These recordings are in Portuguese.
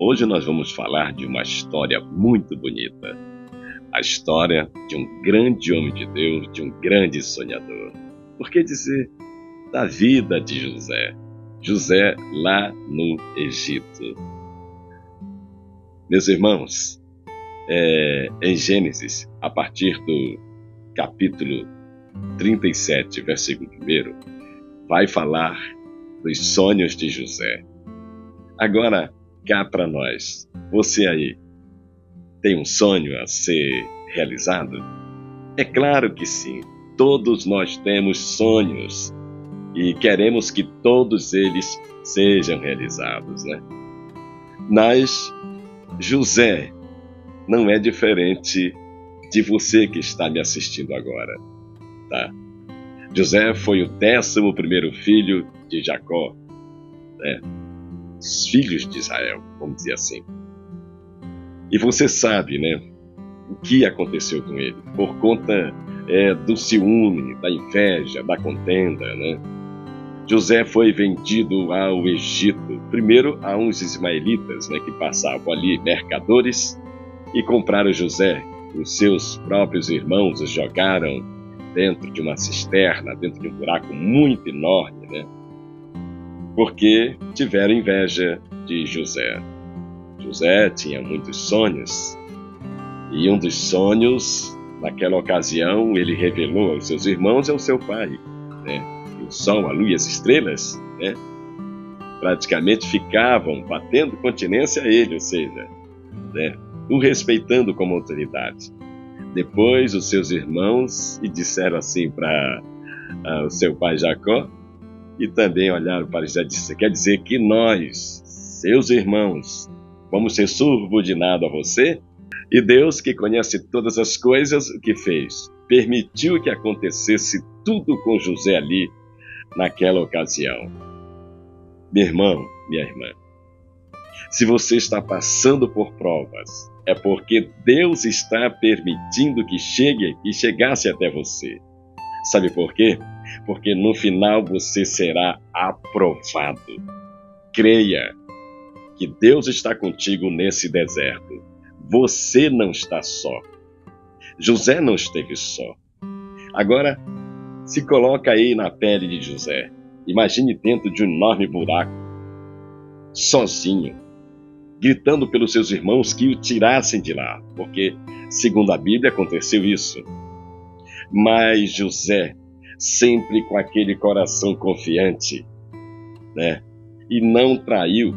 Hoje nós vamos falar de uma história muito bonita. A história de um grande homem de Deus, de um grande sonhador. Por que dizer da vida de José? José lá no Egito. Meus irmãos, em Gênesis, a partir do capítulo 37, versículo 1, vai falar dos sonhos de José. Agora, cá para nós, você aí, tem um sonho a ser realizado? É claro que sim, todos nós temos sonhos e queremos que todos eles sejam realizados, né? Mas José não é diferente de você que está me assistindo agora, tá? José foi o 11º filho de Jacó, né? Os filhos de Israel, vamos dizer assim. E você sabe, né, o que aconteceu com ele, por conta do ciúme, da inveja, da contenda, né? José foi vendido ao Egito, primeiro a uns ismaelitas, né, que passavam ali, mercadores, e compraram José. Os seus próprios irmãos o jogaram dentro de uma cisterna, dentro de um buraco muito enorme, né? Porque tiveram inveja de José. José tinha muitos sonhos, e um dos sonhos, naquela ocasião, ele revelou aos seus irmãos e ao seu pai, né? O sol, a lua e as estrelas, né, praticamente ficavam batendo continência a ele, ou seja, né, o respeitando como autoridade. Depois, os seus irmãos e disseram assim para o seu pai Jacó, e também olharam para José e disseram: quer dizer que nós, seus irmãos, vamos ser subordinados a você? E Deus, que conhece todas as coisas, o que fez? Permitiu que acontecesse tudo com José ali, naquela ocasião. Meu irmão, minha irmã, se você está passando por provas, é porque Deus está permitindo que chegasse até você. Sabe por quê? Porque no final você será aprovado. Creia que Deus está contigo nesse deserto. Você não está só. José não esteve só. Agora, se coloca aí na pele de José. Imagine dentro de um enorme buraco, sozinho, gritando pelos seus irmãos que o tirassem de lá, porque, segundo a Bíblia, aconteceu isso. Mas José, sempre com aquele coração confiante, né? E não traiu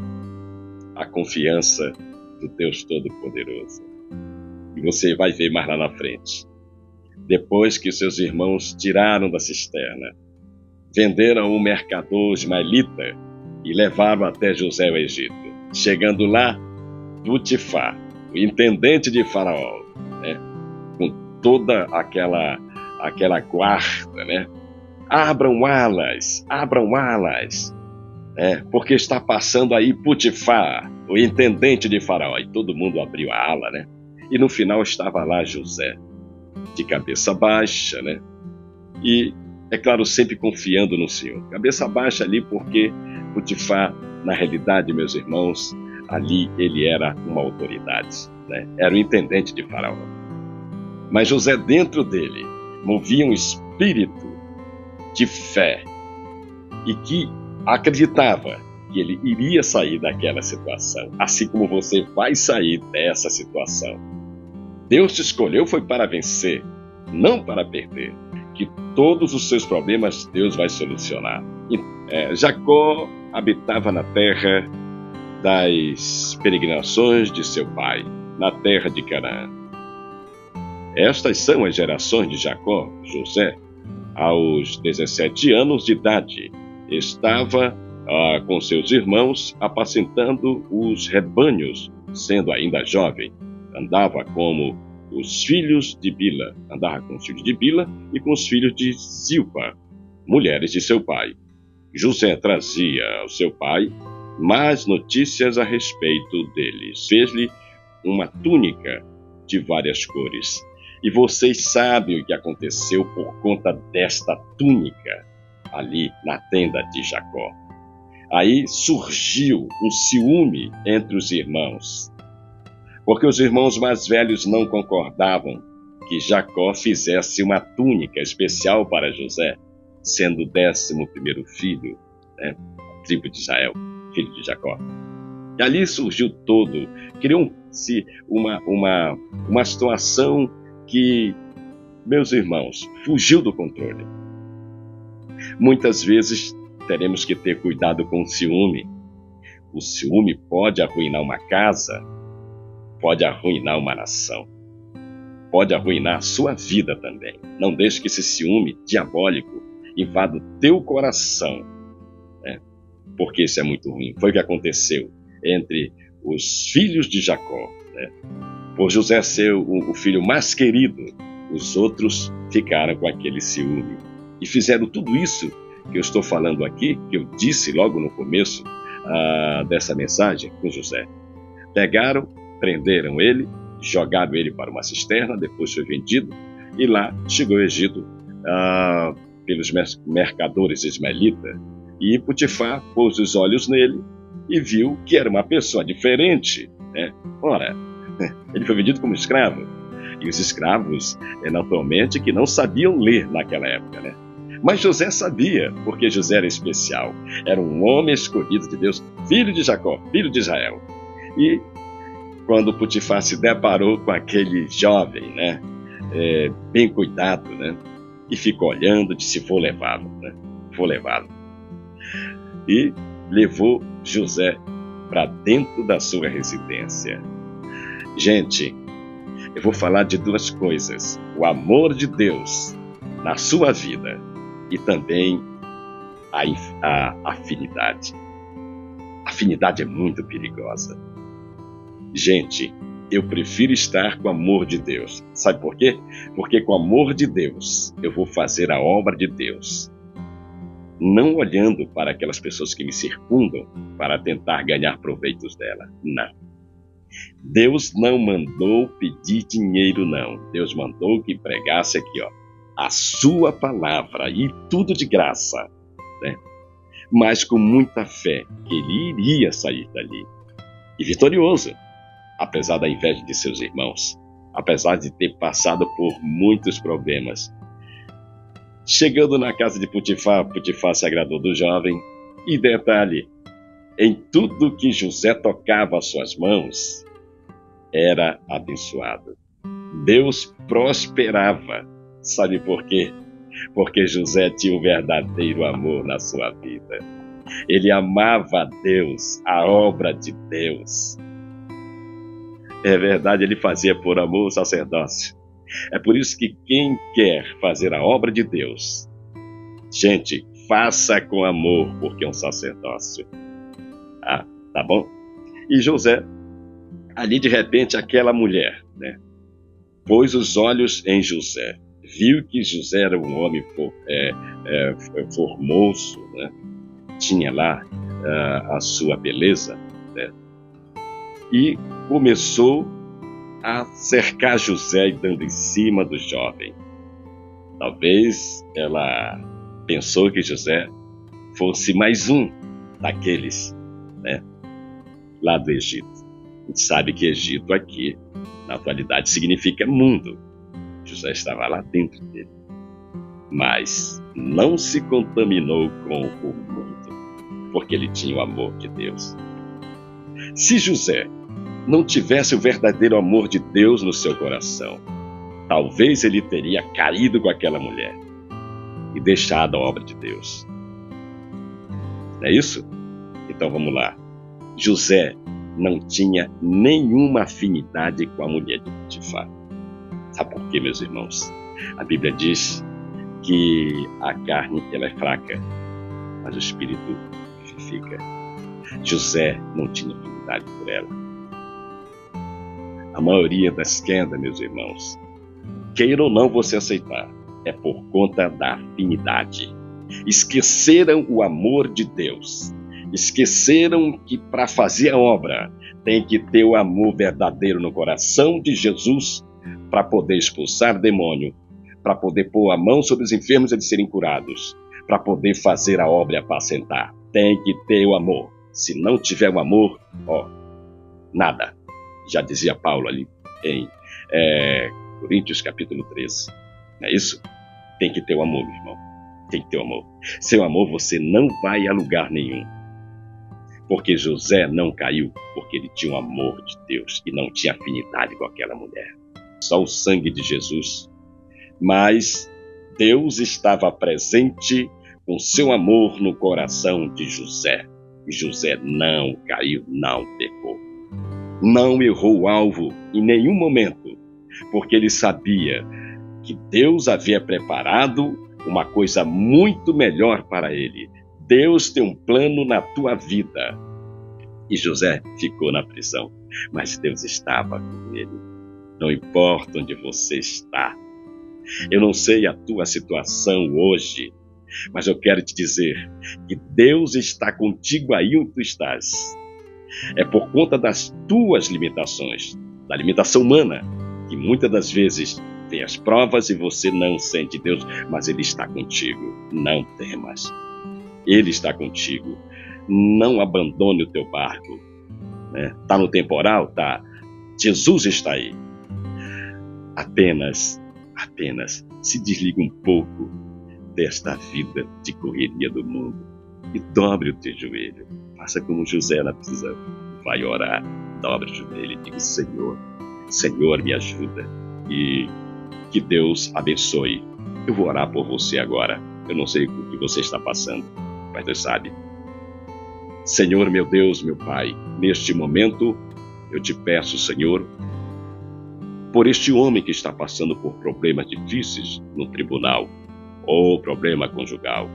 a confiança do Deus Todo-Poderoso. E você vai ver mais lá na frente. Depois que seus irmãos tiraram da cisterna, venderam o mercador ismaelita e levaram até José ao Egito. Chegando lá, Potifar, o intendente de Faraó, né, com toda aquela guarda, né? Abram alas, porque está passando aí Potifar, o intendente de Faraó. E todo mundo abriu a ala, né? E no final estava lá José, de cabeça baixa, né? E, é claro, sempre confiando no Senhor. Cabeça baixa ali porque Potifar, na realidade, meus irmãos, ali ele era uma autoridade, né? Era o intendente de Faraó. Mas José, dentro dele, movia um espírito de fé e que acreditava que ele iria sair daquela situação, assim como você vai sair dessa situação. Deus te escolheu foi para vencer, não para perder. Que todos os seus problemas Deus vai solucionar. Jacó habitava na terra das peregrinações de seu pai, na terra de Canaã. Estas são as gerações de Jacó. José, aos 17 anos de idade, estava com seus irmãos apacentando os rebanhos, sendo ainda jovem. Andava com os filhos de Bila e com os filhos de Zilpa, mulheres de seu pai. José trazia ao seu pai mais notícias a respeito deles. Fez-lhe uma túnica de várias cores. E vocês sabem o que aconteceu por conta desta túnica ali na tenda de Jacó. Aí surgiu um ciúme entre os irmãos, porque os irmãos mais velhos não concordavam que Jacó fizesse uma túnica especial para José, sendo o 11º filho, né, da tribo de Israel, filho de Jacó. E ali surgiu todo, criou-se uma situação que, meus irmãos, fugiu do controle. Muitas vezes teremos que ter cuidado com o ciúme. O ciúme pode arruinar uma casa, pode arruinar uma nação, pode arruinar a sua vida também. Não deixe que esse ciúme diabólico invada o teu coração, né? Porque isso é muito ruim. Foi o que aconteceu entre os filhos de Jacó, né? Por José ser o filho mais querido, os outros ficaram com aquele ciúme e fizeram tudo isso que eu estou falando aqui, que eu disse logo no começo dessa mensagem com José. Pegaram, prenderam ele, jogaram ele para uma cisterna, depois foi vendido, e lá chegou ao Egito pelos mercadores ismaelitas, e Potifar pôs os olhos nele e viu que era uma pessoa diferente, né? Ora, ele foi vendido como escravo, e os escravos, naturalmente, que não sabiam ler naquela época, né? Mas José sabia, porque José era especial, era um homem escolhido de Deus, filho de Jacó, filho de Israel. E quando Potifar se deparou com aquele jovem, né, bem cuidado, né, e ficou olhando, disse: vou levá-lo, né, vou levá-lo. E levou José para dentro da sua residência. Gente, eu vou falar de duas coisas: o amor de Deus na sua vida e também a afinidade. A afinidade é muito perigosa. Gente, eu prefiro estar com o amor de Deus. Sabe por quê? Porque com o amor de Deus eu vou fazer a obra de Deus, não olhando para aquelas pessoas que me circundam para tentar ganhar proveitos dela. Não. Deus não mandou pedir dinheiro, não. Deus mandou que pregasse aqui, a sua palavra, e tudo de graça, né? Mas com muita fé que ele iria sair dali e vitorioso, apesar da inveja de seus irmãos, apesar de ter passado por muitos problemas. Chegando na casa de Potifar, Potifar se agradou do jovem, e detalhe, em tudo que José tocava as suas mãos, era abençoado. Deus prosperava. Sabe por quê? Porque José tinha um verdadeiro amor na sua vida. Ele amava a Deus, a obra de Deus. É verdade, ele fazia por amor o sacerdócio. É por isso que quem quer fazer a obra de Deus, gente, faça com amor, porque é um sacerdócio. Tá bom? E José, ali de repente, aquela mulher, né, pôs os olhos em José, viu que José era um homem formoso, né, tinha lá a sua beleza, né, e começou a cercar José e dando em cima do jovem. Talvez ela pensou que José fosse mais um daqueles, né, lá do Egito. A gente sabe que Egito aqui, na atualidade, significa mundo. José estava lá dentro dele, mas não se contaminou com o mundo, porque ele tinha o amor de Deus. Se José não tivesse o verdadeiro amor de Deus no seu coração, talvez ele teria caído com aquela mulher e deixado a obra de Deus. Não é isso? Então vamos lá. José não tinha nenhuma afinidade com a mulher de Potifar. Sabe por quê, meus irmãos? A Bíblia diz que a carne ela é fraca, mas o espírito vivifica. José não tinha afinidade por ela. A maioria das quedas, meus irmãos, queira ou não você aceitar, é por conta da afinidade. Esqueceram o amor de Deus. Esqueceram que para fazer a obra tem que ter o amor verdadeiro no coração de Jesus para poder expulsar demônio, para poder pôr a mão sobre os enfermos e eles serem curados, para poder fazer a obra e apacentar. tem que ter o amor. Se não tiver o amor, nada. Já dizia Paulo ali em Coríntios capítulo 13. Não é isso? Tem que ter o amor, meu irmão. Tem que ter o amor. Sem o amor você não vai a lugar nenhum. Porque José não caiu porque ele tinha o amor de Deus e não tinha afinidade com aquela mulher. Só o sangue de Jesus. Mas Deus estava presente com seu amor no coração de José. E José não caiu, não pecou. Não errou o alvo em nenhum momento, porque ele sabia que Deus havia preparado uma coisa muito melhor para ele. Deus tem um plano na tua vida. E José ficou na prisão, mas Deus estava com ele. Não importa onde você está. Eu não sei a tua situação hoje, mas eu quero te dizer que Deus está contigo aí onde tu estás. É por conta das tuas limitações, da limitação humana, que muitas das vezes vem as provas e você não sente Deus, mas Ele está contigo. Não temas. Ele está contigo. Não abandone o teu barco. Tá no temporal? Tá. Jesus está aí. Apenas se desliga um pouco desta vida de correria do mundo e dobre o teu joelho. Faça como José na prisão. Vai orar, dobre o joelho e diga: Senhor, me ajuda. E que Deus abençoe. Eu vou orar por você agora. Eu não sei o que você está passando, mas Deus sabe. Senhor, meu Deus, meu Pai, neste momento eu te peço, Senhor, por este homem que está passando por problemas difíceis no tribunal ou problema conjugal.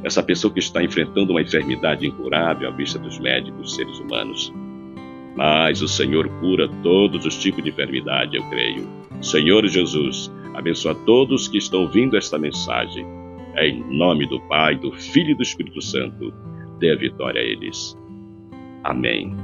Essa pessoa que está enfrentando uma enfermidade incurável à vista dos médicos, seres humanos. Mas o Senhor cura todos os tipos de enfermidade, eu creio. Senhor Jesus, abençoa todos que estão ouvindo esta mensagem. Em nome do Pai, do Filho e do Espírito Santo, dê a vitória a eles. Amém.